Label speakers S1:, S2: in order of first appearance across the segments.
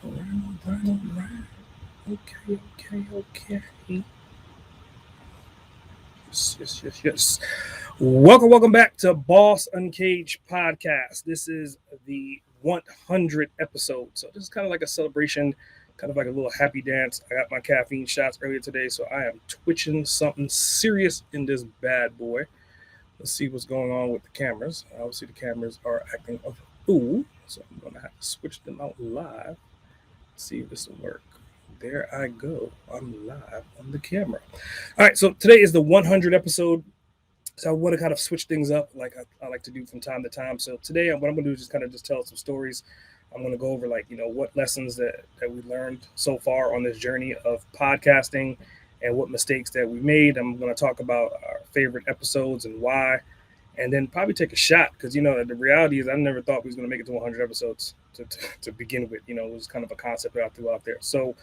S1: All right, all right. Okay. Yes. Welcome back to Boss Uncaged podcast. This is the 100th episode. So this is kind of like a celebration, kind of like a little happy dance. I got my caffeine shots earlier today, so I am twitching something serious in this bad boy. Let's see what's going on with the cameras. Obviously, the cameras are acting a fool, so I'm going to have to switch them out live. See if this will work. There I go. I'm live on the camera. All right, so today is the 100 episode. So I want to kind of switch things up like I like to do from time to time. So today what I'm going to do is just kind of just tell some stories. I'm going to go over what lessons that we learned so far on this journey of podcasting and what mistakes that we made. I'm going to talk about our favorite episodes and why, and then probably take a shot because the reality is I never thought we was going to make it to 100 episodes to begin with. It was kind of a concept that I threw out there. So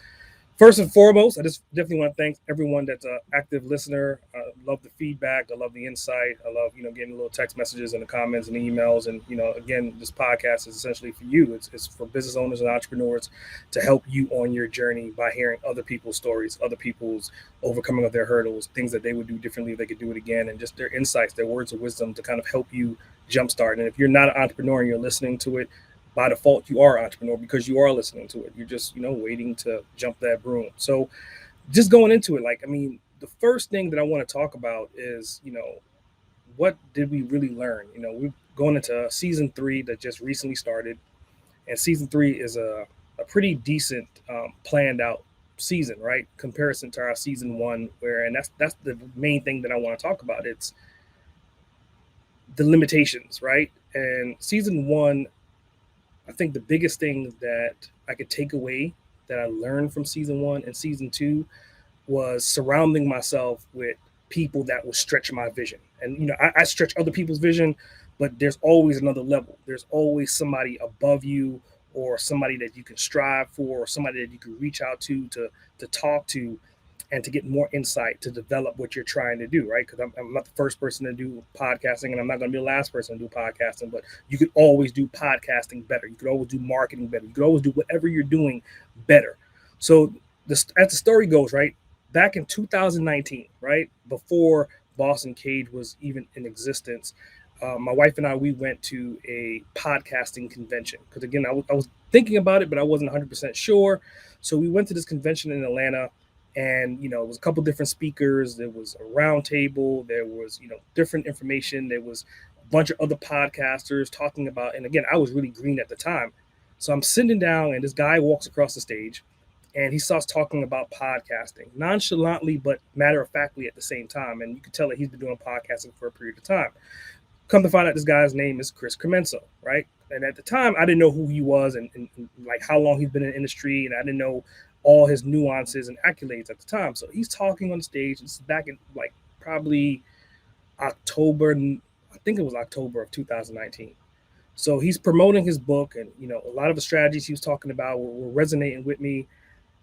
S1: first and foremost, I just definitely want to thank everyone that's an active listener. I love the feedback. I love the insight. I love, getting little text messages and the comments and the emails. And, again, this podcast is essentially for you. It's for business owners and entrepreneurs to help you on your journey by hearing other people's stories, other people's overcoming of their hurdles, things that they would do differently if they could do it again, and just their insights, their words of wisdom to kind of help you jumpstart. And if you're not an entrepreneur and you're listening to it, by default you are an entrepreneur because you are listening to it. You're just waiting to jump that broom. So just going into it, the first thing that I want to talk about is what did we really learn. We're going into season 3 that just recently started, and season 3 is a pretty decent planned out season, right, comparison to our season 1, where and that's the main thing that I want to talk about. It's the limitations, right? And season 1, I think the biggest thing that I could take away that I learned from season 1 and season 2 was surrounding myself with people that will stretch my vision. And I stretch other people's vision, but there's always another level. There's always somebody above you, or somebody that you can strive for, or somebody that you can reach out to talk to, and to get more insight to develop what you're trying to do, right? Because I'm not the first person to do podcasting, and I'm not going to be the last person to do podcasting, but you could always do podcasting better. You could always do marketing better. You could always do whatever you're doing better. So as the story goes, right, back in 2019, right, before Boss Uncaged was even in existence, my wife and we went to a podcasting convention. Because again, I was thinking about it, but I wasn't 100% sure. So we went to this convention in Atlanta, and it was a couple different speakers. There was a round table. There was different information. There was a bunch of other podcasters talking about. And again, I was really green at the time, so I'm sitting down, and this guy walks across the stage, and he starts talking about podcasting nonchalantly but matter of factly at the same time. And you can tell that he's been doing podcasting for a period of time. Come to find out, this guy's name is Chris Cremenso, right? And at the time, I didn't know who he was, and like how long he's been in the industry, and I didn't know all his nuances and accolades at the time. So he's talking on stage. This is back in like probably October, I think it was October of 2019. So he's promoting his book, and a lot of the strategies he was talking about were resonating with me.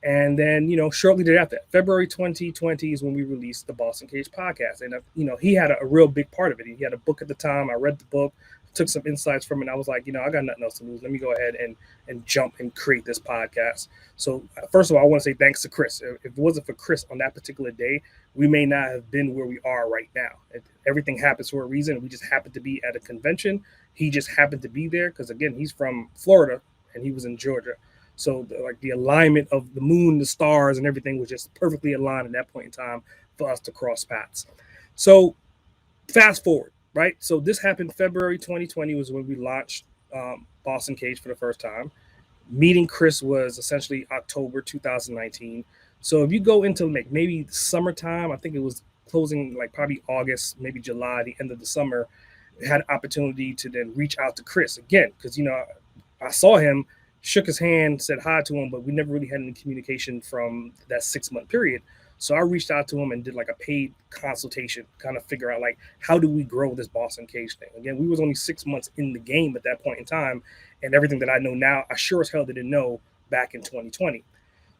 S1: And then, shortly thereafter, February 2020 is when we released the Boss Uncaged podcast. And, he had a real big part of it. He had a book at the time. I read the book, took some insights from it. And I was like, I got nothing else to lose. Let me go ahead and jump and create this podcast. So, first of all, I want to say thanks to Chris. If it wasn't for Chris on that particular day, we may not have been where we are right now. Everything happens for a reason. We just happened to be at a convention. He just happened to be there because, again, he's from Florida and he was in Georgia. So the alignment of the moon, the stars, and everything was just perfectly aligned at that point in time for us to cross paths. So fast forward, right? So this happened February 2020 was when we launched Boss Uncaged for the first time. Meeting Chris was essentially October 2019. So if you go into like maybe summertime, I think it was closing like probably August, maybe July, the end of the summer, had an opportunity to then reach out to Chris again because I saw him, shook his hand, said hi to him, but we never really had any communication from that 6-month period. So I reached out to him and did like a paid consultation, kind of figure out like how do we grow this Boss Uncaged thing. Again, we was only 6 months in the game at that point in time, and everything that I know now, I sure as hell didn't know back in 2020.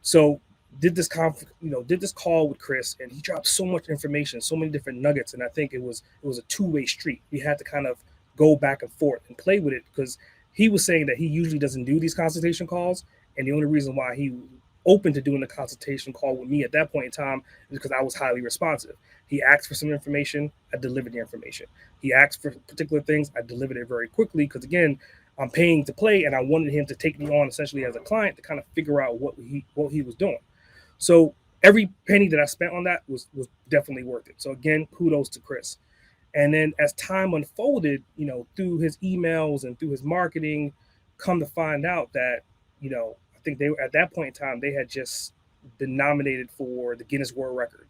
S1: So did this call with Chris, and he dropped so much information, so many different nuggets, and I think it was a two-way street. We had to kind of go back and forth and play with it because he was saying that he usually doesn't do these consultation calls, And the only reason why he was open to doing the consultation call with me at that point in time is because I was highly responsive. He asked for some information, I delivered the information. He asked for particular things, I delivered it very quickly because, again, I'm paying to play, and I wanted him to take me on essentially as a client to kind of figure out what he was doing. So every penny that I spent on that was definitely worth it. So again, kudos to Chris. And then as time unfolded, through his emails and through his marketing, come to find out that, I think they were at that point in time, they had just been nominated for the Guinness World Record.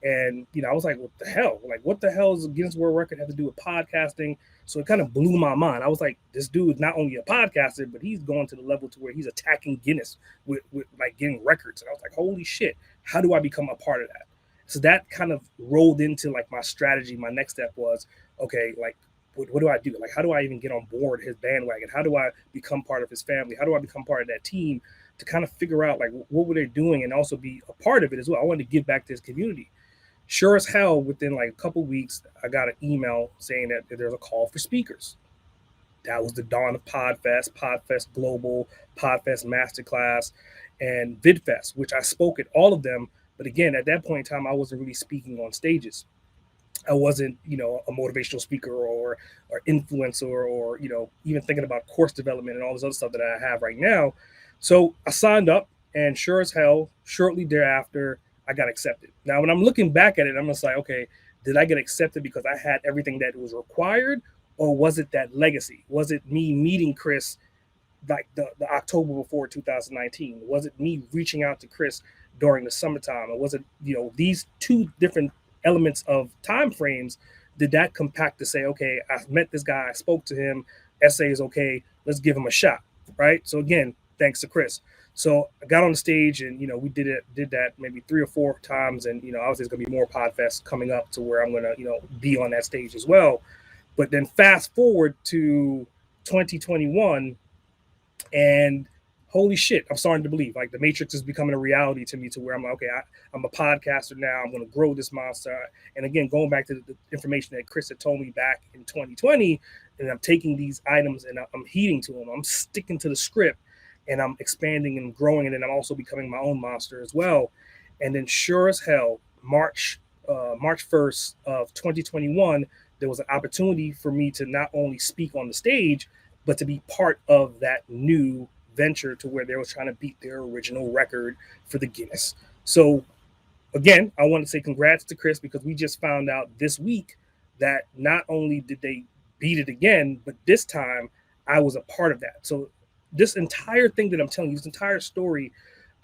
S1: And, I was like, what the hell? Like, what the hell does a Guinness World Record have to do with podcasting? So it kind of blew my mind. I was like, this dude is not only a podcaster, but he's going to the level to where he's attacking Guinness with like getting records. And I was like, holy shit, how do I become a part of that? So that kind of rolled into like my strategy. My next step was, okay, like, what do I do? Like, how do I even get on board his bandwagon? How do I become part of his family? How do I become part of that team to kind of figure out like what were they doing and also be a part of it as well? I wanted to give back to his community. Sure as hell, within like a couple weeks, I got an email saying that there's a call for speakers. That was the dawn of Podfest Global, Podfest Masterclass, and VidFest, which I spoke at all of them. But again, at that point in time, I wasn't really speaking on stages. I wasn't, a motivational speaker or influencer or, even thinking about course development and all this other stuff that I have right now. So I signed up, and sure as hell, shortly thereafter, I got accepted. Now, when I'm looking back at it, I'm just like, okay, did I get accepted because I had everything that was required, or was it that legacy? Was it me meeting Chris like the October before 2019? Was it me reaching out to Chris during the summertime? Or was it, these two different elements of time frames, did that compact to say, okay, I met this guy, I spoke to him, essay is okay, let's give him a shot, right? So again, thanks to Chris. So I got on the stage and, we did that maybe 3 or 4 times. And, obviously there's going to be more Podfests coming up to where I'm going to, be on that stage as well. But then fast forward to 2021, and holy shit, I'm starting to believe like the Matrix is becoming a reality to me to where I'm like, okay, I'm a podcaster now. I'm going to grow this monster. And again, going back to the information that Chris had told me back in 2020, and I'm taking these items and I'm heeding to them. I'm sticking to the script and I'm expanding and growing. And then I'm also becoming my own monster as well. And then sure as hell, March 1st of 2021, there was an opportunity for me to not only speak on the stage, but to be part of that new venture to where they were trying to beat their original record for the Guinness. So again, I want to say congrats to Chris because we just found out this week that not only did they beat it again, but this time I was a part of that. So this entire thing that I'm telling you, this entire story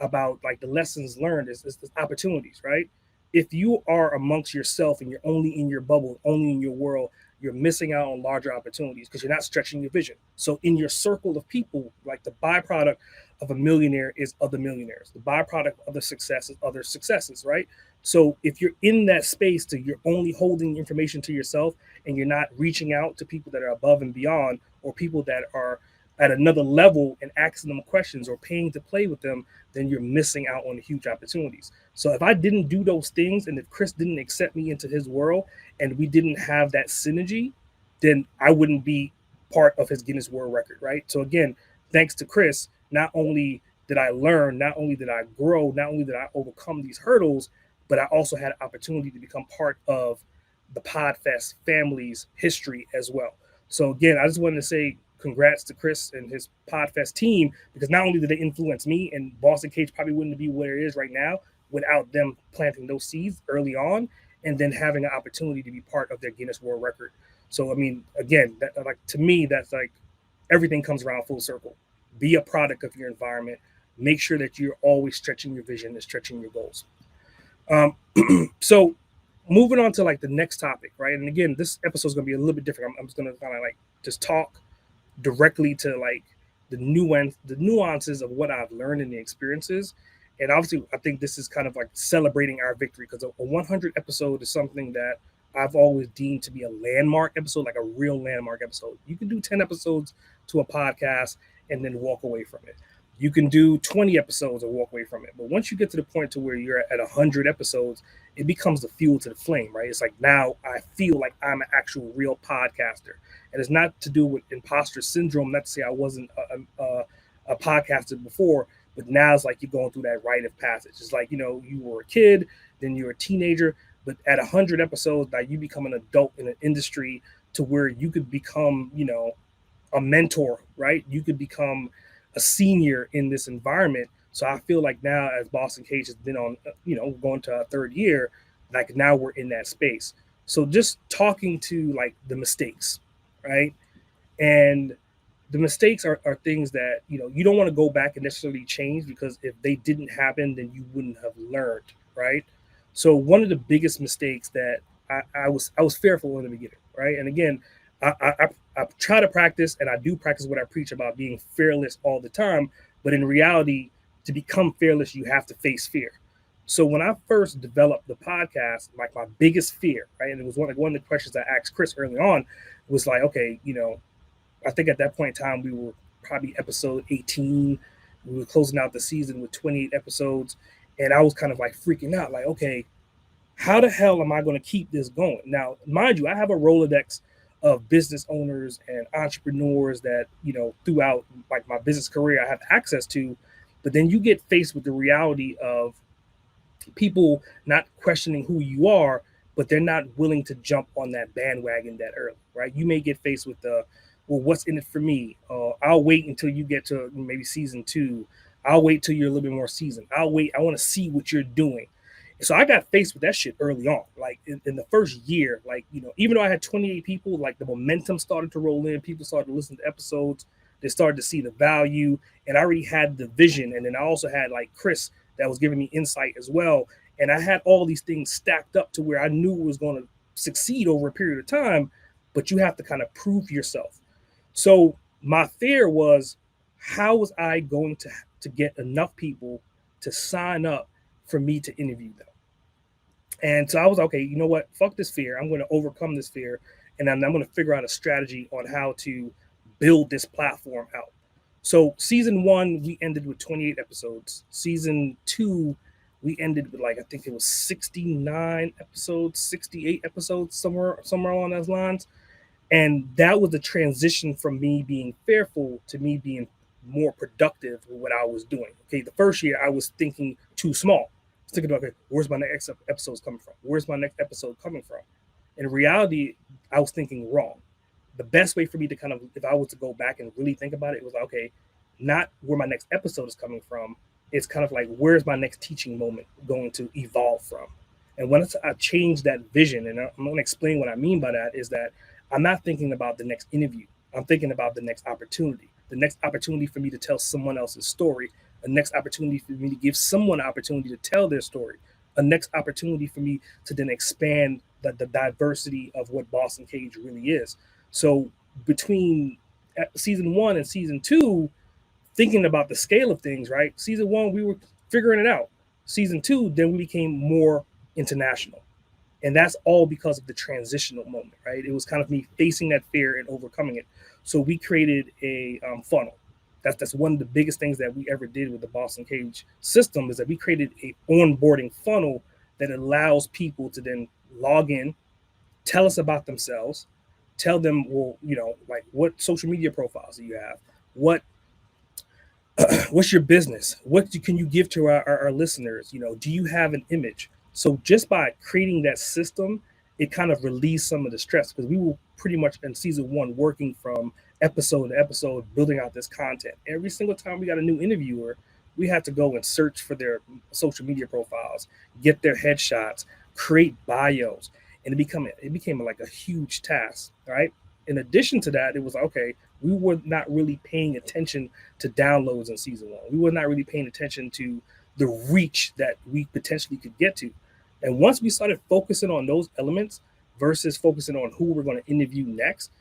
S1: about like the lessons learned is the opportunities, right? If you are amongst yourself and you're only in your bubble, only in your world, you're missing out on larger opportunities because you're not stretching your vision. So in your circle of people, like the byproduct of a millionaire is other millionaires. The byproduct of the success is other successes, right? So if you're in that space to you're only holding information to yourself and you're not reaching out to people that are above and beyond or people that are at another level and asking them questions or paying to play with them, then you're missing out on huge opportunities. So if I didn't do those things and if Chris didn't accept me into his world and we didn't have that synergy, then I wouldn't be part of his Guinness World Record, right? So again, thanks to Chris, not only did I learn, not only did I grow, not only did I overcome these hurdles, but I also had an opportunity to become part of the Podfest family's history as well. So again, I just wanted to say congrats to Chris and his Podfest team because not only did they influence me, and Boston Cage probably wouldn't be where it is right now without them planting those seeds early on and then having an opportunity to be part of their Guinness World Record. So, I mean, again, like to me, that's like everything comes around full circle. Be a product of your environment. Make sure that you're always stretching your vision and stretching your goals. So moving on to like the next topic, right? And again, this episode is going to be a little bit different. I'm just going to kind of like just talk directly to like the nuances of what I've learned in the experiences. And obviously, I think this is kind of like celebrating our victory because a 100 episode is something that I've always deemed to be a landmark episode, like a real landmark episode. You can do 10 episodes to a podcast and then walk away from it. You can do 20 episodes and walk away from it. But once you get to the point to where you're at 100 episodes, it becomes the fuel to the flame, right? It's like now I feel like I'm an actual real podcaster. And it's not to do with imposter syndrome, not to say I wasn't a podcaster before, But now it's like you're going through that rite of passage. It's like, you were a kid, then you're a teenager, but at 100 episodes, like you become an adult in an industry to where you could become, a mentor, right? You could become a senior in this environment. So I feel like now, as Boston Cage has been on, going to our third year, like now we're in that space. So just talking to like the mistakes, right? And the mistakes are things that, you don't want to go back and necessarily change, because if they didn't happen, then you wouldn't have learned, right? So one of the biggest mistakes that I was fearful in the beginning, right? And again, I try to practice, and I do practice what I preach about being fearless all the time. But in reality, to become fearless, you have to face fear. So when I first developed the podcast, like my biggest fear, right, and it was one of the questions I asked Chris early on, was like, okay, I think at that point in time we were probably episode 18. We were closing out the season with 28 episodes, and I was kind of like freaking out, like, okay, how the hell am I going to keep this going? Now, mind you, I have a Rolodex of business owners and entrepreneurs that, throughout like my business career I have access to, but then you get faced with the reality of people not questioning who you are, but they're not willing to jump on that bandwagon that early, right? You may get faced with the, well, what's in it for me? I'll wait until you get to maybe season 2. I'll wait till you're a little bit more seasoned. I'll wait. I want to see what you're doing. So I got faced with that shit early on. Like in the first year, like, even though I had 28 people, like the momentum started to roll in. People started to listen to episodes. They started to see the value. And I already had the vision. And then I also had like Chris that was giving me insight as well. And I had all these things stacked up to where I knew it was going to succeed over a period of time. But you have to kind of prove yourself. So my fear was, how was I going to get enough people to sign up for me to interview them? And so I was okay, you know what? Fuck this fear. I'm going to overcome this fear. And I'm going to figure out a strategy on how to build this platform out. So season 1, we ended with 28 episodes. Season 2, we ended with like, I think it was 69 episodes, 68 episodes, somewhere along those lines. And that was the transition from me being fearful to me being more productive with what I was doing. Okay, the first year I was thinking too small. I was thinking about, okay, where's my next episodes coming from? Where's my next episode coming from? In reality, I was thinking wrong. The best way for me to kind of, if I was to go back and really think about it, was like, okay, not where my next episode is coming from. It's kind of like, where's my next teaching moment going to evolve from? And when I changed that vision, and I'm going to explain what I mean by that, is that I'm not thinking about the next interview. I'm thinking about the next opportunity. The next opportunity for me to tell someone else's story. A next opportunity for me to give someone an opportunity to tell their story. A next opportunity for me to then expand the diversity of what Boston Cage really is. So between season 1 and season 2, thinking about the scale of things, right? Season 1, we were figuring it out. Season 2, then we became more international. And that's all because of the transitional moment, right? It was kind of me facing that fear and overcoming it. So we created a funnel. That's one of the biggest things that we ever did with the Boston Cage system, is that we created a onboarding funnel that allows people to then log in, tell us about themselves, tell them, well, like, what social media profiles do you have? What's your business? What can you give to our listeners? Do you have an image? So just by creating that system, it kind of released some of the stress, because we were pretty much in season 1 working from episode to episode, building out this content. Every single time we got a new interviewer, we had to go and search for their social media profiles, get their headshots, create bios, and it became like a huge task, right? In addition to that, it was okay, we were not really paying attention to downloads in season 1. We were not really paying attention to the reach that we potentially could get to. And once we started focusing on those elements versus focusing on who we're going to interview next,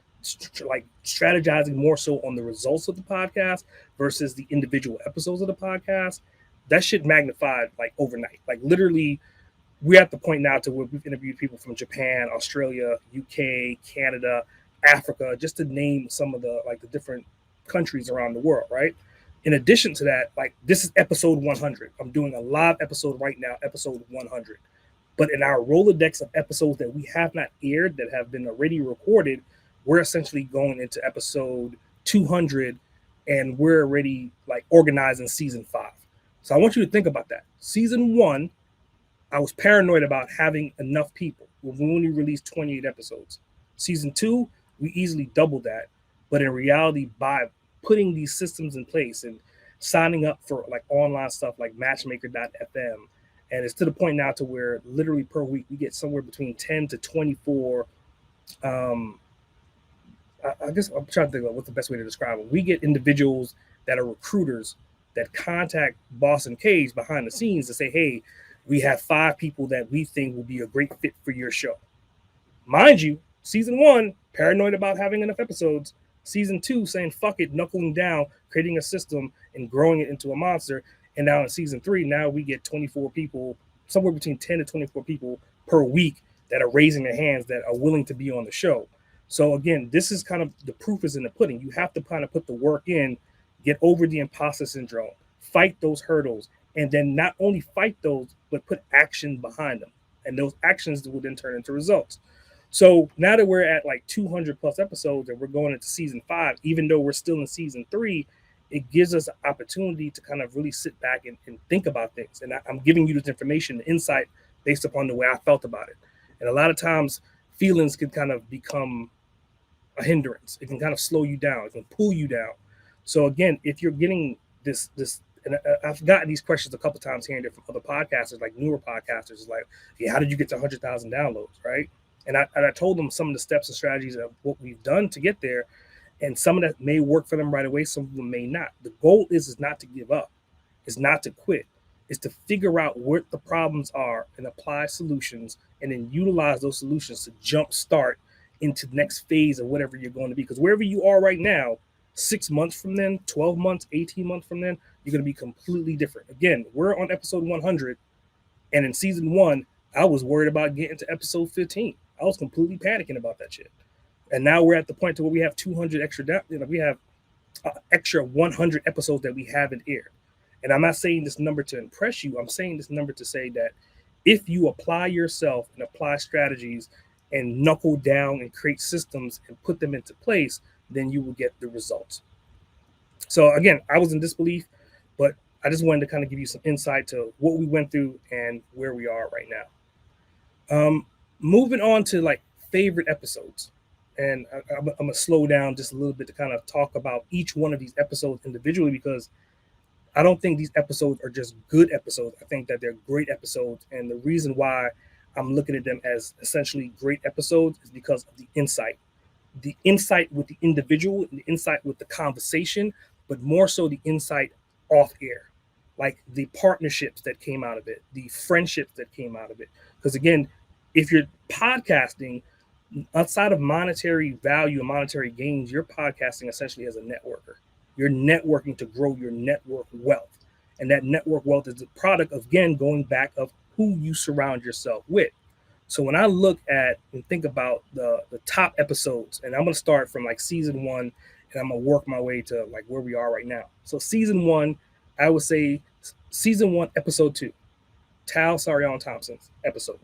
S1: like strategizing more so on the results of the podcast versus the individual episodes of the podcast, that shit magnified like overnight. Like literally, we're at the point now to where we've interviewed people from Japan, Australia, UK, Canada, Africa, just to name some of the different countries around the world, right? In addition to that, like, this is episode 100. I'm doing a live episode right now, episode 100. But in our Rolodex of episodes that we have not aired, that have been already recorded, we're essentially going into episode 200, and we're already like organizing season 5. So I want you to think about that. Season 1, I was paranoid about having enough people. We only released 28 episodes. Season 2, we easily doubled that. But in reality, by putting these systems in place and signing up for like online stuff like matchmaker.fm, and it's to the point now to where literally per week we get somewhere between 10 to 24. um, I guess I'm trying to think of what's the best way to describe it. We get individuals that are recruiters that contact Boss Uncaged behind the scenes to say, hey, we have 5 people that we think will be a great fit for your show. Mind you, season 1, paranoid about having enough episodes. Season 2, saying fuck it, knuckling down, creating a system and growing it into a monster. And now in season 3, now we get 24 people, somewhere between 10 to 24 people per week that are raising their hands that are willing to be on the show. So again, this is kind of the proof is in the pudding. You have to kind of put the work in, get over the imposter syndrome, fight those hurdles, and then not only fight those, but put action behind them. And those actions will then turn into results. So now that we're at like 200 plus episodes and we're going into season 5, even though we're still in season 3, it gives us an opportunity to kind of really sit back and think about things. And I'm giving you this information, insight based upon the way I felt about it. And a lot of times feelings can kind of become a hindrance. It can kind of slow you down. It can pull you down. So again, if you're getting this, and I've gotten these questions a couple times here and there from other podcasters, like newer podcasters, it's like, yeah, how did you get to 100,000 downloads, right? And I told them some of the steps and strategies of what we've done to get there, and some of that may work for them right away, some of them may not. The goal is not to give up, is not to quit, is to figure out what the problems are and apply solutions, and then utilize those solutions to jump start into the next phase of whatever you're going to be. Because wherever you are right now, 6 months from then, 12 months, 18 months from then, you're going to be completely different. Again, we're on episode 100, and in season 1, I was worried about getting to episode 15. I was completely panicking about that shit. And now we're at the point to where we have 200 extra, we have extra 100 episodes that we haven't aired. And I'm not saying this number to impress you. I'm saying this number to say that if you apply yourself and apply strategies and knuckle down and create systems and put them into place, then you will get the results. So again, I was in disbelief, but I just wanted to kind of give you some insight to what we went through and where we are right now. Moving on to like favorite episodes. And I'm going to slow down just a little bit to kind of talk about each one of these episodes individually, because I don't think these episodes are just good episodes. I think that they're great episodes. And the reason why I'm looking at them as essentially great episodes is because of the insight with the individual, the insight with the conversation, but more so the insight off air, like the partnerships that came out of it, the friendships that came out of it. Because again, if you're podcasting outside of monetary value and monetary gains, you're podcasting essentially as a networker. You're networking to grow your network wealth. And that network wealth is the product of, again, going back of who you surround yourself with. So when I look at and think about the top episodes, and I'm going to start from like season 1, and I'm going to work my way to like where we are right now. So season 1, I would say season 1, episode 2, Tal Sarion Thompson's episode.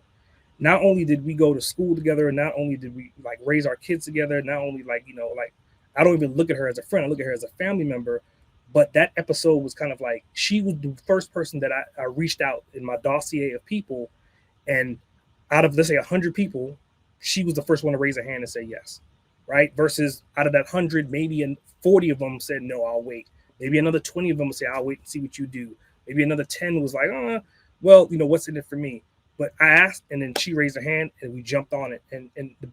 S1: Not only did we go to school together, and not only did we like raise our kids together, not only like, like I don't even look at her as a friend, I look at her as a family member. But that episode was kind of like, she was the first person that I reached out in my dossier of people. And out of, let's say, 100 people, she was the first one to raise her hand and say yes, right? Versus out of that 100, maybe 40 of them said, no, I'll wait. Maybe another 20 of them would say, I'll wait and see what you do. Maybe another 10 was like, well, what's in it for me? But I asked, and then she raised her hand, and we jumped on it. And the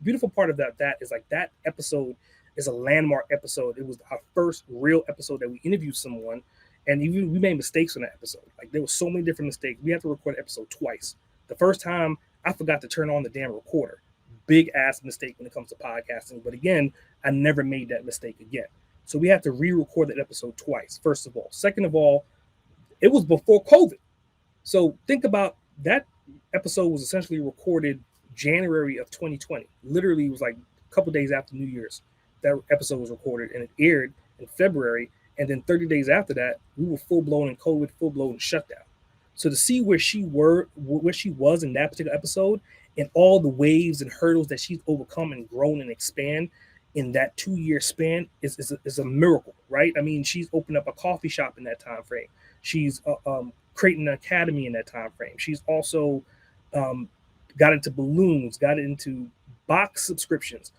S1: beautiful part of that is like that episode is a landmark episode. It was our first real episode that we interviewed someone, and even we made mistakes on that episode. Like there were so many different mistakes. We had to record an episode twice. The first time I forgot to turn on the damn recorder. Big ass mistake when it comes to podcasting. But again, I never made that mistake again. So we had to re-record that episode twice, first of all. Second of all, it was before COVID. So think about that episode was essentially recorded January of 2020. Literally, it was like a couple days after New Year's. That episode was recorded, and it aired in February. And then 30 days after that, we were full blown in COVID, full blown shutdown. So to see where she was in that particular episode, and all the waves and hurdles that she's overcome and grown and expand in that 2-year span is a miracle, right? I mean, she's opened up a coffee shop in that time frame. She's creating an academy in that time frame. She's also um, got into balloons, got into box subscriptions,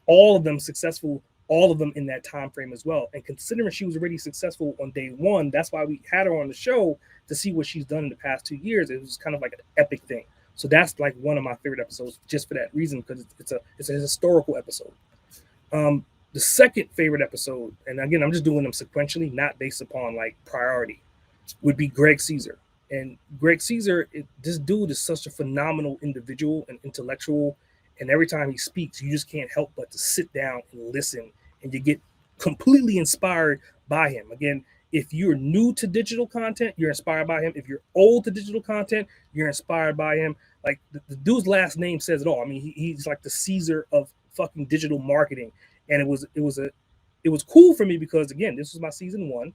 S1: all of them successful, all of them in that time frame as well. And considering she was already successful on day one, that's why we had her on the show to see what she's done in the past 2 years. It was kind of like an epic thing. So that's like one of my favorite episodes just for that reason, because it's a historical episode. The second favorite episode, and again, I'm just doing them sequentially, not based upon like priority, would be Greg Caesar. And Greg Caesar, this dude is such a phenomenal individual and intellectual. And every time he speaks, you just can't help but to sit down and listen, and you get completely inspired by him. Again, if you're new to digital content, you're inspired by him. If you're old to digital content, you're inspired by him. Like the dude's last name says it all. I mean, he's like the Caesar of fucking digital marketing. And it was cool for me because again, this was my season one,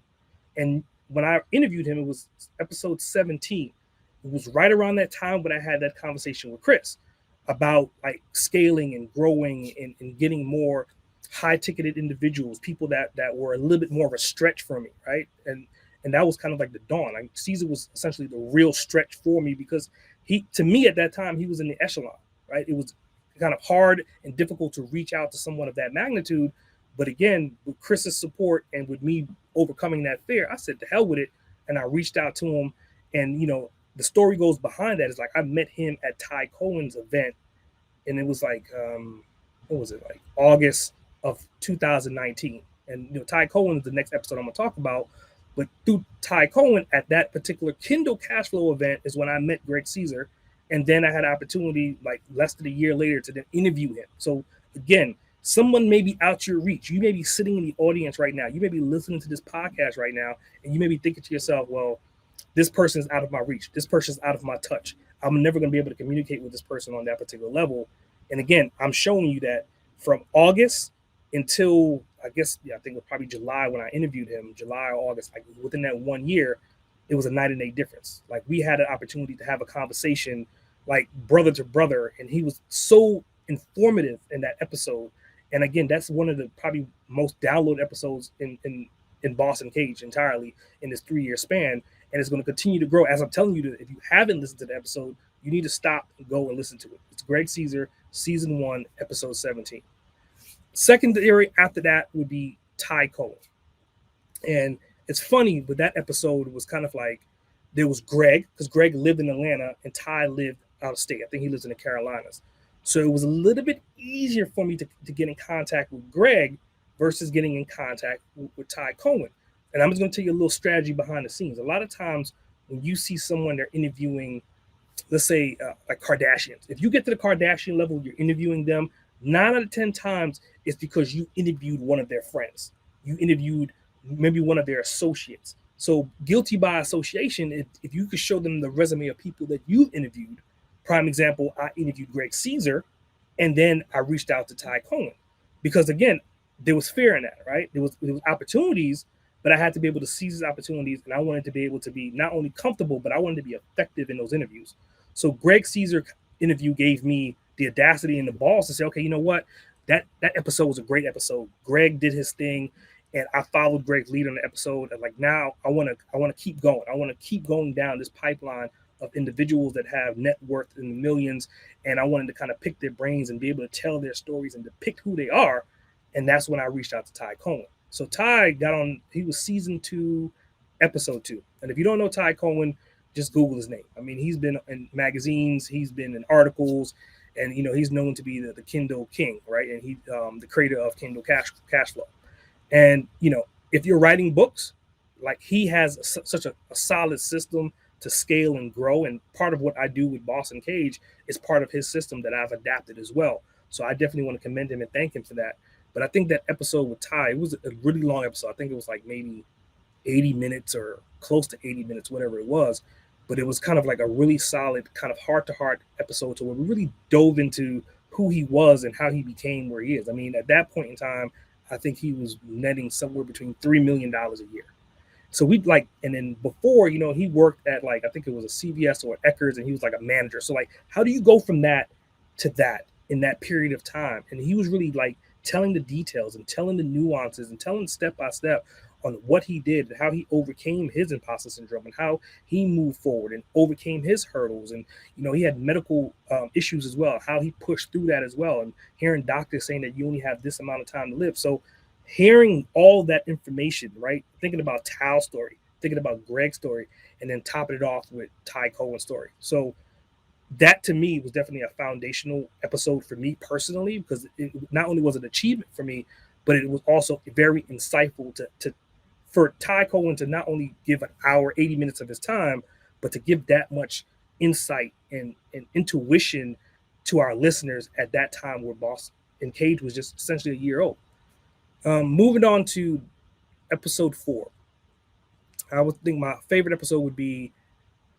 S1: and when I interviewed him, it was episode 17. It was right around that time when I had that conversation with Chris about like scaling and growing and getting more high ticketed individuals, people that were a little bit more of a stretch for me, right? And that was kind of like the dawn. Like Caesar was essentially the real stretch for me because he, to me at that time, he was in the echelon, right? It was kind of hard and difficult to reach out to someone of that magnitude. But again, with Chris's support and with me overcoming that fear, I said to hell with it, and I reached out to him. And the story goes behind that is like I met him at Ty Cohen's event, and it was like what was it, like August of 2019. And Ty Cohen is the next episode I'm gonna talk about. But through Ty Cohen at that particular Kindle Cashflow event is when I met Greg Caesar, and then I had an opportunity like less than a year later to then interview him. So again, someone may be out your reach. You may be sitting in the audience right now. You may be listening to this podcast right now, and you may be thinking to yourself, well, this person is out of my reach. This person is out of my touch. I'm never going to be able to communicate with this person on that particular level. And again, I'm showing you that from August until I guess, I think it was probably July when I interviewed him, July or August, like within that 1 year, it was a night and day difference. Like we had an opportunity to have a conversation like brother to brother, and he was so informative in that episode. And again, that's one of the probably most downloaded episodes in Boss Uncaged entirely in this 3-year span. And it's going to continue to grow. As I'm telling you, if you haven't listened to the episode, you need to stop and go and listen to it. It's Greg Caesar, season 1, episode 17. Secondary after that would be Ty Cohen. And it's funny, but that episode was kind of like there was Greg, because Greg lived in Atlanta and Ty lived out of state. I think he lives in the Carolinas. So it was a little bit easier for me to get in contact with Greg versus getting in contact with Ty Cohen. And I'm just going to tell you a little strategy behind the scenes. A lot of times when you see someone they're interviewing, let's say like Kardashians, if you get to the Kardashian level, you're interviewing them, 9 out of 10 times it's because you interviewed one of their friends. You interviewed maybe one of their associates. So guilty by association, if you could show them the resume of people that you've interviewed. Prime example, I interviewed Greg Caesar, and then I reached out to Ty Cohen. Because again, there was fear in that, right? There was opportunities, but I had to be able to seize these opportunities, and I wanted to be able to be not only comfortable, but I wanted to be effective in those interviews. So Greg Caesar interview gave me the audacity and the balls to say, okay, you know what? That episode was a great episode. Greg did his thing, and I followed Greg's lead on the episode. And like now I want to keep going. I want to keep going down this pipeline of individuals that have net worth in the millions, and I wanted to kind of pick their brains and be able to tell their stories and depict who they are. And that's when I reached out to Ty Cohen. So Ty got on, he was season 2, episode 2. And if you don't know Ty Cohen, just Google his name. I mean, he's been in magazines, he's been in articles, and he's known to be the Kindle King, right? And he the creator of Kindle Cashflow. And if you're writing books, like he has such a solid system to scale and grow. And part of what I do with Boss Uncaged is part of his system that I've adapted as well. So I definitely want to commend him and thank him for that. But I think that episode with Ty, it was a really long episode. I think it was like maybe 80 minutes or close to 80 minutes, whatever it was. But it was kind of like a really solid kind of heart-to-heart episode to where we really dove into who he was and how he became where he is. I mean, at that point in time, I think he was netting somewhere between $3 million a year. So and then before, he worked at like, I think it was a CVS or Eckerd's, and he was like a manager. So like, how do you go from that to that in that period of time? And he was really like telling the details and telling the nuances and telling step by step on what he did and how he overcame his imposter syndrome and how he moved forward and overcame his hurdles. And he had medical issues as well, how he pushed through that as well, and hearing doctors saying that you only have this amount of time to live. So hearing all that information, right, thinking about Tal's story, thinking about Greg's story, and then topping it off with Ty Cohen's story. So that to me was definitely a foundational episode for me personally, because it not only was an achievement for me, but it was also very insightful to for Ty Cohen to not only give an hour, 80 minutes of his time, but to give that much insight and intuition to our listeners at that time where Boss Uncaged was just essentially a year old. Moving on to episode 4. I would think my favorite episode would be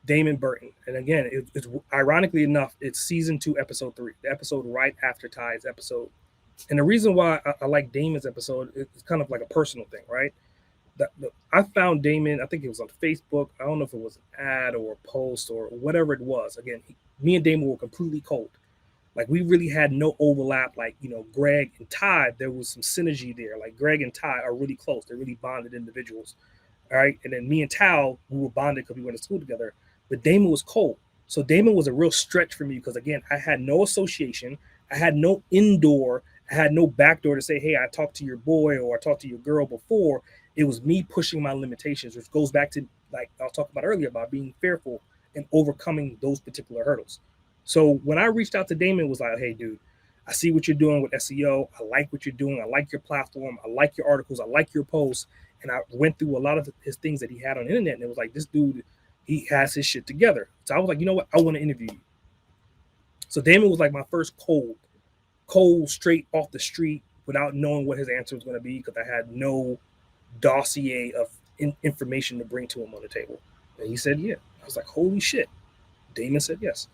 S1: Damon Burton. And again, it's ironically enough, it's season 2, episode 3, the episode right after Ty's episode. And the reason why I like Damon's episode is kind of like a personal thing, right? I found Damon, I think it was on Facebook. I don't know if it was an ad or a post or whatever it was. Again, me and Damon were completely cold. Like, we really had no overlap. Like, Greg and Ty, there was some synergy there. Like, Greg and Ty are really close. They're really bonded individuals. All right. And then me and Tal, we were bonded because we went to school together. But Damon was cold. So Damon was a real stretch for me because, again, I had no association. I had no indoor. I had no backdoor to say, hey, I talked to your boy or I talked to your girl before. It was me pushing my limitations, which goes back to, like I was talking about earlier, about being fearful and overcoming those particular hurdles. So when I reached out to Damon, it was like, hey, dude, I see what you're doing with SEO. I like what you're doing. I like your platform. I like your articles. I like your posts. And I went through a lot of his things that he had on the internet. And it was like, this dude, he has his shit together. So I was like, you know what? I want to interview you. So Damon was like my first cold, straight off the street without knowing what his answer was going to be, because I had no dossier of information to bring to him on the table. And he said, yeah. I was like, holy shit. Damon said yes.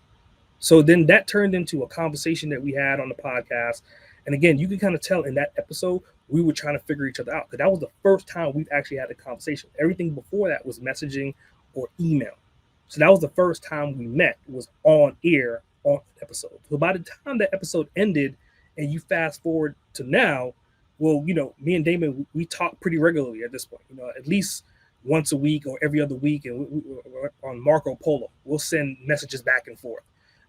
S1: So then that turned into a conversation that we had on the podcast. And again, you can kind of tell in that episode, we were trying to figure each other out, because that was the first time we've actually had a conversation. Everything before that was messaging or email. So that was the first time we met, was on air on the episode. So by the time that episode ended and you fast forward to now, well, me and Damon, we talk pretty regularly at this point, at least once a week or every other week. And we're on Marco Polo. We'll send messages back and forth.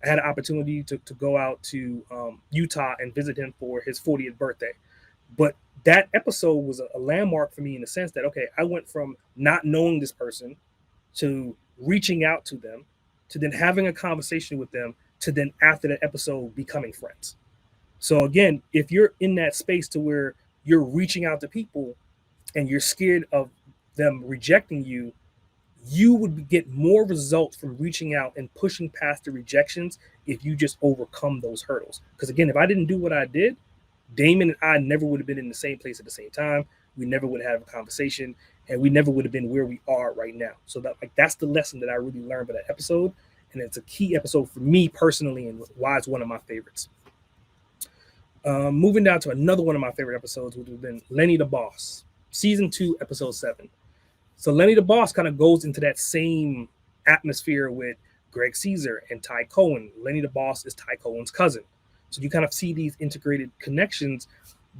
S1: I had an opportunity to go out to Utah and visit him for his 40th birthday. But that episode was a landmark for me in the sense that, okay, I went from not knowing this person to reaching out to them, to then having a conversation with them, to then after that episode becoming friends. So again, if you're in that space to where you're reaching out to people and you're scared of them rejecting you, you would get more results from reaching out and pushing past the rejections if you just overcome those hurdles. Because again, if I didn't do what I did, Damon and I never would have been in the same place at the same time. We never would have a conversation, and we never would have been where we are right now. So that's the lesson that I really learned by that episode. And it's a key episode for me personally, and why it's one of my favorites. Moving down to another one of my favorite episodes, which has been Lenny the Boss, season 2, episode 7. So Lenny the Boss kind of goes into that same atmosphere with Greg Caesar and Ty Cohen. Lenny the Boss is Ty Cohen's cousin. So you kind of see these integrated connections.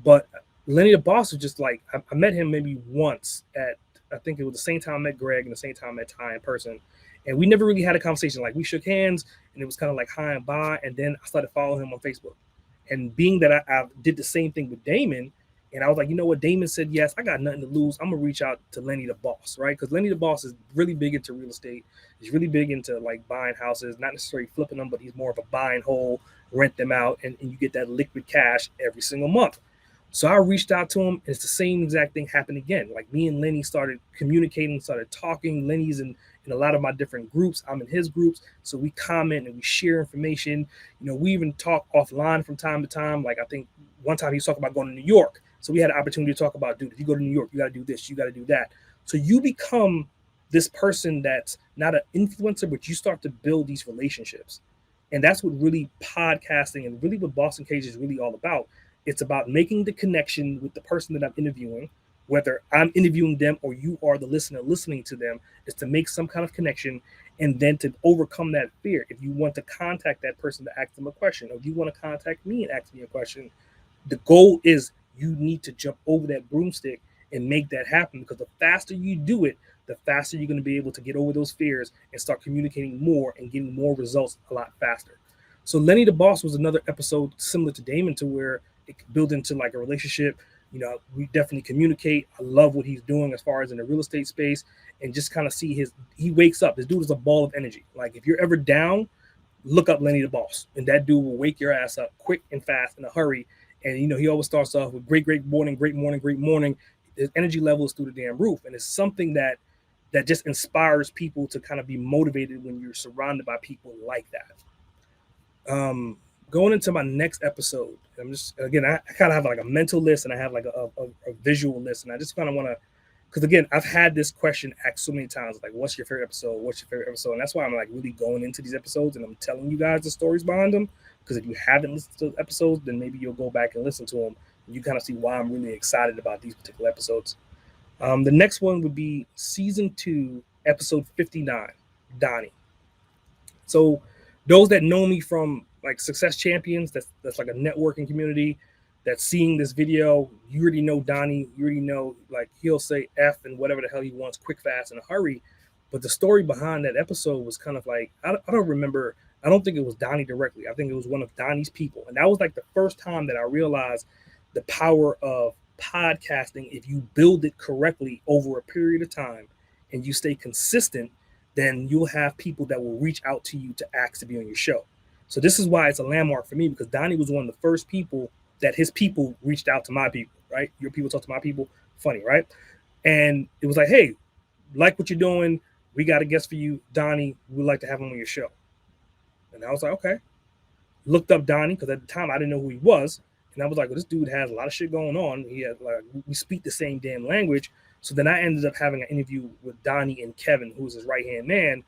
S1: But Lenny the Boss is just like, I met him maybe once at, I think it was the same time I met Greg and the same time I met Ty in person. And we never really had a conversation. Like, we shook hands and it was kind of like hi and bye. And then I started following him on Facebook. And being that I did the same thing with Damon, and I was like, you know what? Damon said, yes, I got nothing to lose. I'm going to reach out to Lenny the Boss, right? Because Lenny the Boss is really big into real estate. He's really big into like buying houses, not necessarily flipping them, but he's more of a buy and hold, rent them out, and you get that liquid cash every single month. So I reached out to him, and it's the same exact thing happened again. Like, me and Lenny started communicating, started talking. Lenny's in a lot of my different groups. I'm in his groups. So we comment and we share information. We even talk offline from time to time. Like, I think one time he was talking about going to New York. So we had an opportunity to talk about, dude, if you go to New York, you got to do this, you got to do that. So you become this person that's not an influencer, but you start to build these relationships. And that's what really podcasting and really what Boss Uncaged is really all about. It's about making the connection with the person that I'm interviewing, whether I'm interviewing them or you are the listener listening to them, is to make some kind of connection and then to overcome that fear. If you want to contact that person to ask them a question, or if you want to contact me and ask me a question, the goal is you need to jump over that broomstick and make that happen, because the faster you do it, the faster you're going to be able to get over those fears and start communicating more and getting more results a lot faster. So Lenny the Boss was another episode similar to Damon, to where it built into like a relationship. We definitely communicate. I love what he's doing as far as in the real estate space, and just kind of see he wakes up. This dude is a ball of energy. Like, if you're ever down, look up Lenny the Boss, and that dude will wake your ass up quick and fast in a hurry. And he always starts off with great morning, great morning, great morning. His energy level is through the damn roof, and it's something that just inspires people to kind of be motivated when you're surrounded by people like that. Going into my next episode, I'm just, again, I kind of have like a mental list, and I have like a visual list, and I just kind of want to, because again, I've had this question asked so many times, like, what's your favorite episode? What's your favorite episode? And that's why I'm like really going into these episodes, and I'm telling you guys the stories behind them. Because if you haven't listened to the episodes, then maybe you'll go back and listen to them, and you kind of see why I'm really excited about these particular episodes. The next one would be season 2, episode 59, Donnie. So those that know me from like Success Champions, that's like a networking community, that's seeing this video, you already know Donnie. You already know, like, he'll say F and whatever the hell he wants, quick, fast, in a hurry. But the story behind that episode was kind of like, I don't remember. I don't think it was Donnie directly. I think it was one of Donnie's people. And that was like the first time that I realized the power of podcasting. If you build it correctly over a period of time and you stay consistent, then you'll have people that will reach out to you to ask to be on your show. So this is why it's a landmark for me, because Donnie was one of the first people that his people reached out to my people, right? Your people talk to my people. Funny, right? And it was like, hey, like what you're doing. We got a guest for you, Donnie. We'd like to have him on your show. And I was like, okay. Looked up Donnie, because at the time I didn't know who he was. And I was like, well, this dude has a lot of shit going on. He has, like, we speak the same damn language. So then I ended up having an interview with Donnie and Kevin, who's his right-hand man.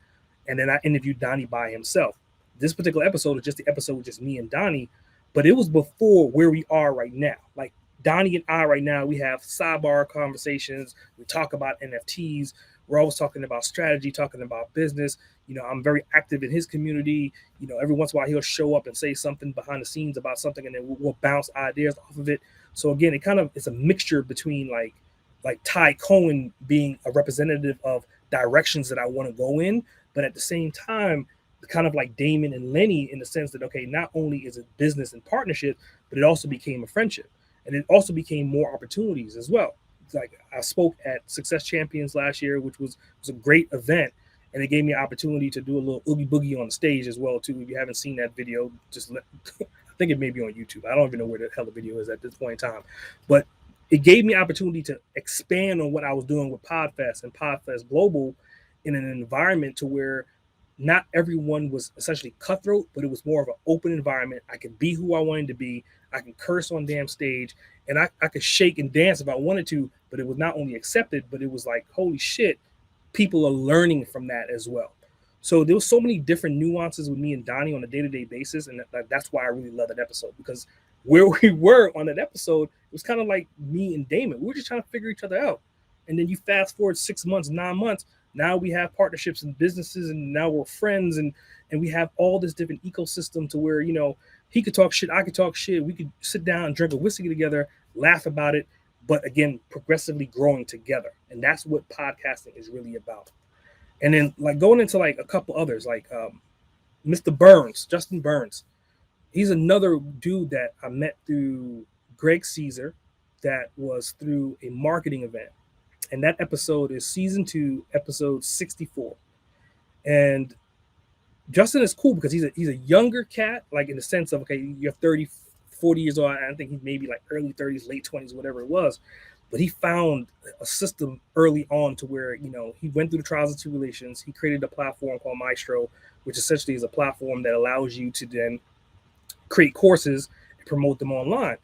S1: And then I interviewed Donnie by himself. This particular episode is just the episode with just me and Donnie, but it was before where we are right now. Like, Donnie and I right now, we have sidebar conversations. We talk about NFTs. We're always talking about strategy, talking about business. I'm very active in his community. Every once in a while he'll show up and say something behind the scenes about something, and then we'll bounce ideas off of it. So again, it's a mixture between like Ty Cohen being a representative of directions that I want to go in, but at the same time, kind of like Damon and Lenny, in the sense that, okay, not only is it business and partnership, but it also became a friendship, and it also became more opportunities as well. Like, I spoke at Success Champions last year, which was a great event, and it gave me an opportunity to do a little oogie boogie on the stage as well too. If you haven't seen that video, I think it may be on YouTube. I don't even know where the hell the video is at this point in time, but it gave me opportunity to expand on what I was doing with Podfest and Podfest Global in an environment to where not everyone was essentially cutthroat, but it was more of an open environment. I could be who I wanted to be. I can curse on damn stage, and I could shake and dance if I wanted to, but it was not only accepted, but it was like, holy shit, people are learning from that as well. So there was so many different nuances with me and Donnie on a day-to-day basis, and that's why I really love that episode, because where we were on that episode, it was kind of like me and Damon. We were just trying to figure each other out. And then you fast forward 6 months, 9 months, now we have partnerships and businesses, and now we're friends, and we have all this different ecosystem to where, he could talk shit, I could talk shit. We could sit down and drink a whiskey together, laugh about it, but again, progressively growing together. And that's what podcasting is really about. And then, like, going into like a couple others, like Mr. Burns, Justin Burns. He's another dude that I met through Greg Caesar, that was through a marketing event. And that episode is season 2, episode 64. And Justin is cool because he's a younger cat, like in the sense of, okay, you're 30, 40 years old. I think he's maybe like early 30s, late 20s, whatever it was. But he found a system early on to where, he went through the trials and tribulations. He created a platform called Maestro, which essentially is a platform that allows you to then create courses and promote them online.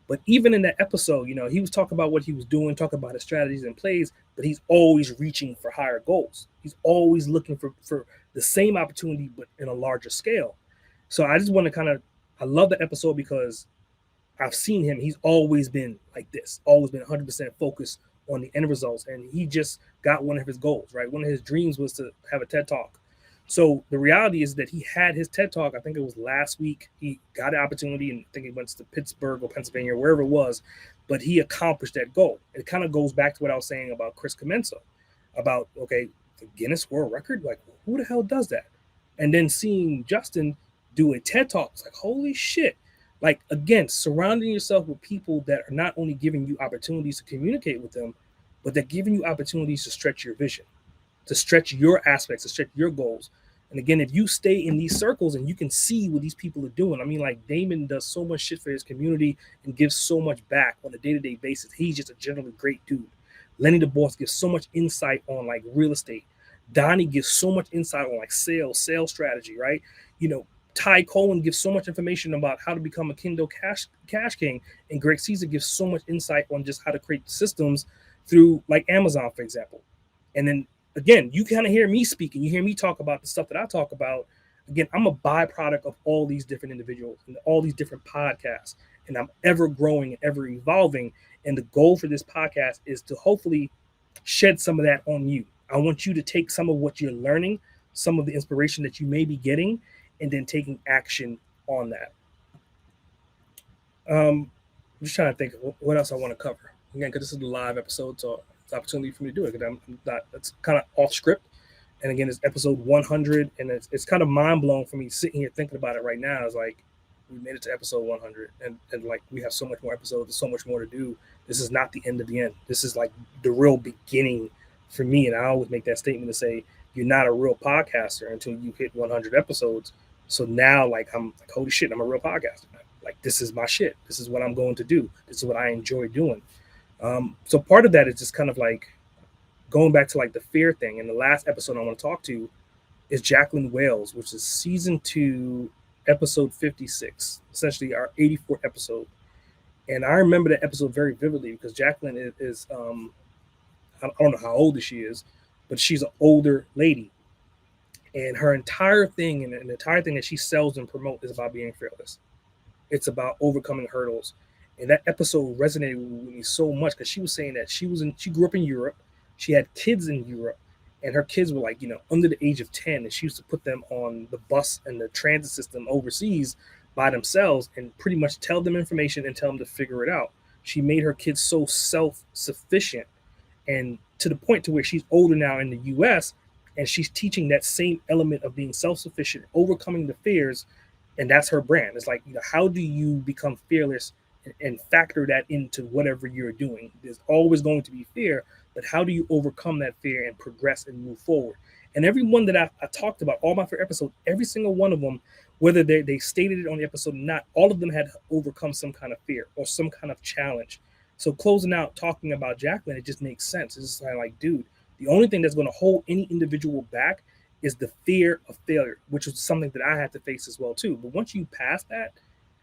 S1: But even in that episode, he was talking about what he was doing, talking about his strategies and plays, but he's always reaching for higher goals. He's always looking for the same opportunity, but in a larger scale. So I just want to I love the episode because I've seen him. He's always been like this, always been 100% focused on the end results. And he just got one of his goals, right? One of his dreams was to have a TED Talk. So the reality is that he had his TED Talk, I think it was last week. He got an opportunity, and I think he went to Pittsburgh or Pennsylvania, or wherever it was. but he accomplished that goal. It kind of goes back to what I was saying about Chris Comenso, about, okay, the Guinness World Record, like who the hell does that? And then seeing Justin do a TED Talk, it's like, holy shit. Like, again, surrounding yourself with people that are not only giving you opportunities to communicate with them, but they're giving you opportunities to stretch your vision, to stretch your aspects, to stretch your goals. And again, if you stay in these circles and you can see what these people are doing, I mean, like Damon does so much shit for his community and gives so much back on a day-to-day basis. He's just a generally great dude. Lenny the Boss gives so much insight on like real estate. Donnie gives so much insight on like sales strategy, right? You know, Ty Cohen gives so much information about how to become a Kindle cash king, and Greg Caesar gives so much insight on just how to create systems through like Amazon, for example. And then again, you kind of hear me speaking, you hear me talk about the stuff that I talk about. Again, I'm a byproduct of all these different individuals and all these different podcasts, and I'm ever growing and ever evolving. And the goal for this podcast is to hopefully shed some of that on you. I want you to take some of what you're learning, some of the inspiration that you may be getting, and then taking action on that. I'm just trying to think of what else I want to cover. Again, because this is a live episode, so it's an opportunity for me to do it. Because I'm not, it's kind of off script. And again, it's episode 100, and it's kind of mind blowing for me sitting here thinking about it right now. It's like we made it to episode 100, and like we have so much more episodes, there's so much more to do. This is not the end of the end. This is like the real beginning for me. And I always make that statement to say you're not a real podcaster until you hit 100 episodes. So now, like, I'm like, holy shit, I'm a real podcaster. Like, this is my shit. This is what I'm going to do. This is what I enjoy doing. So part of that is just kind of like going back to like the fear thing. And the last episode I want to talk to is Jacqueline Wales, which is season 2, episode 56, essentially our 84th episode. And I remember that episode very vividly because Jacqueline is I don't know how old she is, but she's an older lady. And her entire thing and the entire thing that she sells and promotes is about being fearless. It's about overcoming hurdles. And that episode resonated with me so much because she was saying that she grew up in Europe. She had kids in Europe, and her kids were like, under the age of 10. And she used to put them on the bus and the transit system overseas by themselves and pretty much tell them information and tell them to figure it out. She made her kids so self-sufficient, and to the point to where she's older now in the US, and she's teaching that same element of being self-sufficient, overcoming the fears, and that's her brand. It's like, how do you become fearless and factor that into whatever you're doing? There's always going to be fear, but how do you overcome that fear and progress and move forward? And every one that I talked about, all my favorite episodes, every single one of them, whether they stated it on the episode or not, all of them had overcome some kind of fear or some kind of challenge. So closing out, talking about Jacqueline, it just makes sense. It's just kind of like, dude, the only thing that's going to hold any individual back is the fear of failure, which was something that I had to face as well too. But once you pass that,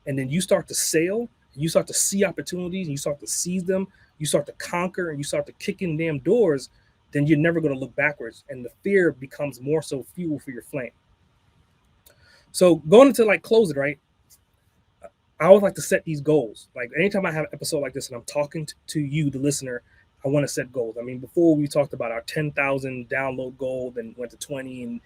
S1: and then you start to sail, you start to see opportunities, and you start to seize them, you start to conquer, and you start to kick in damn doors, then you're never going to look backwards. And the fear becomes more so fuel for your flame. So going into like closing, right? I always like to set these goals. Like anytime I have an episode like this and I'm talking to you, the listener, I want to set goals. I mean, before we talked about our 10,000 download goal, then went to 20, and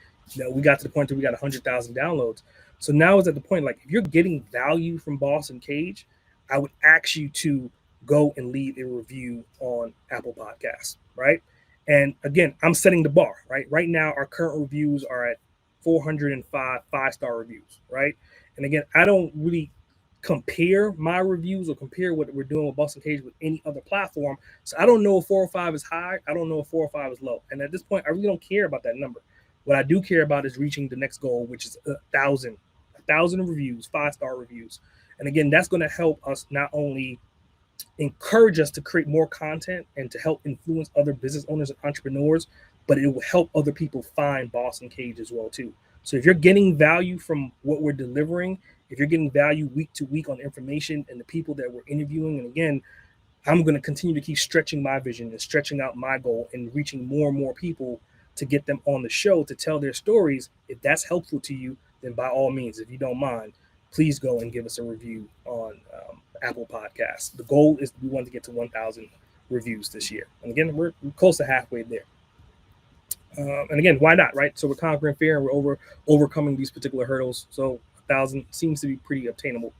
S1: we got to the point where we got 100,000 downloads. So now it's at the point, like, if you're getting value from Boss Uncaged, I would ask you to go and leave a review on Apple Podcasts, right? And again, I'm setting the bar, right? Right now, our current reviews are at 405 5-star reviews, right? And again, I don't really compare my reviews or compare what we're doing with Boss Uncaged with any other platform. So I don't know if 405 is high. I don't know if 405 is low. And at this point, I really don't care about that number. What I do care about is reaching the next goal, which is 1,000 reviews, 5-star reviews. And again, that's going to help us not only encourage us to create more content and to help influence other business owners and entrepreneurs, but it will help other people find Boss Uncaged as well too. So if you're getting value from what we're delivering, if you're getting value week to week on information and the people that we're interviewing, and again, I'm going to continue to keep stretching my vision and stretching out my goal and reaching more and more people to get them on the show to tell their stories. If that's helpful to you, then by all means, if you don't mind, please go and give us a review on Apple Podcasts. The goal is we want to get to 1,000 reviews this year. And again, we're close to halfway there. And again, why not, right? So we're conquering fear and we're overcoming these particular hurdles. So 1,000 seems to be pretty obtainable.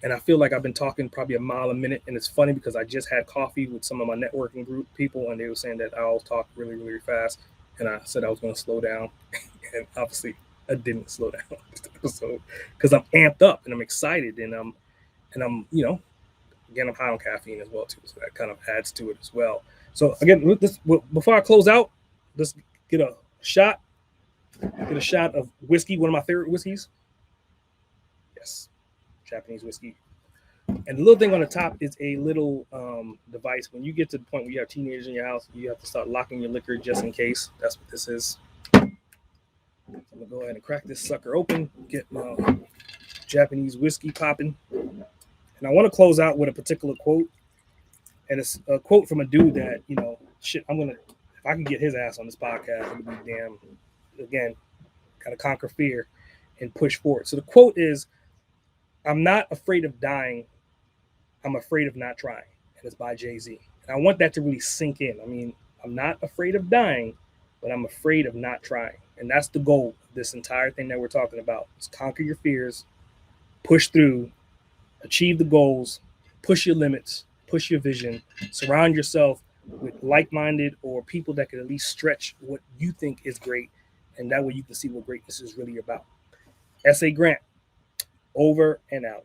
S1: And I feel like I've been talking probably a mile a minute. And it's funny because I just had coffee with some of my networking group people, and they were saying that I always talk really, really fast. And I said I was going to slow down. And obviously, I didn't slow down this episode because I'm amped up and I'm excited. And I'm, again, I'm high on caffeine as well, too. So that kind of adds to it as well. So, again, before I close out, let's get a shot. Get a shot of whiskey, one of my favorite whiskeys. Yes, Japanese whiskey. And the little thing on the top is a little device. When you get to the point where you have teenagers in your house, you have to start locking your liquor just in case. That's what this is. I'm going to go ahead and crack this sucker open, get my Japanese whiskey popping. And I want to close out with a particular quote. And it's a quote from a dude that, if I can get his ass on this podcast, it would be damn, again, kind of conquer fear and push forward. So the quote is, "I'm not afraid of dying. I'm afraid of not trying." And it's by Jay-Z. And I want that to really sink in. I mean, I'm not afraid of dying, but I'm afraid of not trying. And that's the goal of this entire thing that we're talking about. Is conquer your fears, push through, achieve the goals, push your limits, push your vision, surround yourself with like-minded or people that can at least stretch what you think is great. And that way you can see what greatness is really about. S.A. Grant, over and out.